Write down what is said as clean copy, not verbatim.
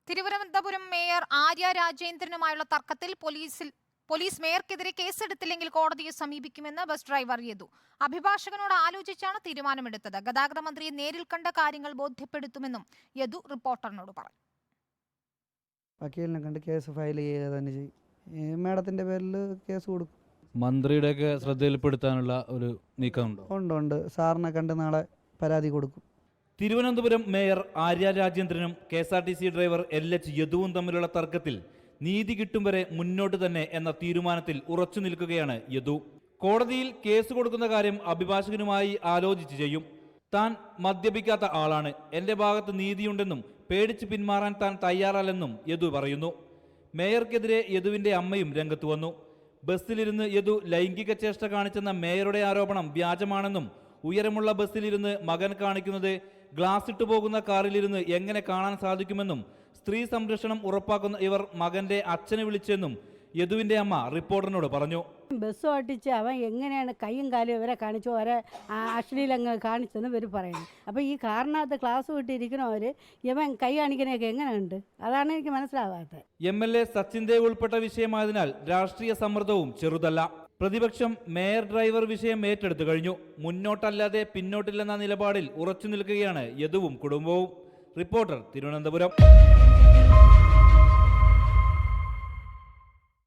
Thiruvananthapuram mayor Arya രാജേന്ദ്രനുമായുള്ള തർക്കത്തിൽ police മേയർക്കെതിരെ കേസെടുത്തില്ലെങ്കിൽ കോടതിയെ സമീപിക്കുമെന്ന് ബസ് ഡ്രൈവർ യദു. അഭിഭാഷകനോട് ആലോചിച്ചാണ് തീരുമാനമെടുത്തത്. ഗതാഗത മന്ത്രിയെ നേരിൽ കണ്ട കാര്യങ്ങൾ ബോധ്യപ്പെടുത്തുമെന്നും യദു റിപ്പോർട്ടറിനോട് പറഞ്ഞു. വക്കീലിനെ കണ്ട് കേസ് ഫയൽ ചെയ്യുക തന്നെ ചെയ്യും. മേഡത്തിന്റെ പേരിൽ കേസ് കൊടുക്കും. മന്ത്രിയുടെയൊക്കെ ശ്രദ്ധയിൽപ്പെടുത്താനുള്ള ഒരു നീക്കമുണ്ടോ? ഉണ്ട്. സാറിനെ കണ്ട് നാളെ പരാതി കൊടുക്കും. തിരുവനന്തപുരം മേയർ ആര്യ രാജേന്ദ്രനും KSRTC ഡ്രൈവർ LH യദുവും തമ്മിലുള്ള തർക്കത്തിൽ നീതി കിട്ടും വരെ മുന്നോട്ട് തന്നെ എന്ന തീരുമാനത്തിൽ ഉറച്ചു നിൽക്കുകയാണ് യദു. കോടതിയിൽ കേസ് കൊടുക്കുന്ന കാര്യം അഭിഭാഷകനുമായി ആലോചിച്ച് ചെയ്യും. താൻ മദ്യപിക്കാത്ത ആളാണ്, എന്റെ ഭാഗത്ത് നീതിയുണ്ടെന്നും പേടിച്ച് പിന്മാറാൻ താൻ തയ്യാറല്ലെന്നും യദു പറയുന്നു. മേയർക്കെതിരെ യദുവിന്റെ അമ്മയും രംഗത്ത് വന്നു. ബസ്സിലിരുന്ന് യദു ലൈംഗിക ചേഷ്ട കാണിച്ചെന്ന മേയറുടെ ആരോപണം വ്യാജമാണെന്നും ഉയരമുള്ള ബസ്സിലിരുന്ന് മകൻ കാണിക്കുന്നത് ഗ്ലാസ് ഇട്ടു പോകുന്ന കാറിലിരുന്ന് എങ്ങനെ കാണാൻ സാധിക്കുമെന്നും സ്ത്രീ സംരക്ഷണം ഉറപ്പാക്കുന്ന ഇവർ മകന്റെ അച്ഛനെ വിളിച്ചെന്നും യദുവിന്റെ അമ്മ റിപ്പോർട്ടറിനോട് പറഞ്ഞു. ബസ് ഓട്ടിച്ച് അവൻ എങ്ങനെയാണ് കൈയും കാലും ഇവരെ കാണിച്ചു ഓരോ അശ്ലീലങ്ങൾ കാണിച്ചെന്ന് ഇവർ പറയുന്നു. അപ്പോൾ ഈ കാറിനകത്ത് ക്ലാസ് വിട്ടിരിക്കണവർ ഇവൻ കൈ കാണിക്കണയൊക്കെ എങ്ങനെയുണ്ട്, അതാണ് എനിക്ക് മനസ്സിലാവാത്തത്. MLA സച്ചിൻ ദേവ് ഉൾപ്പെട്ട വിഷയമായതിനാൽ രാഷ്ട്രീയ സമ്മർദ്ദവും ചെറുതല്ല. പ്രതിപക്ഷം മേയർ ഡ്രൈവർ വിഷയം ഏറ്റെടുത്തു കഴിഞ്ഞു. മുന്നോട്ടല്ലാതെ പിന്നോട്ടില്ലെന്ന നിലപാടിൽ ഉറച്ചു നിൽക്കുകയാണ് യദുവും കുടുംബവും. റിപ്പോർട്ടർ, തിരുവനന്തപുരം.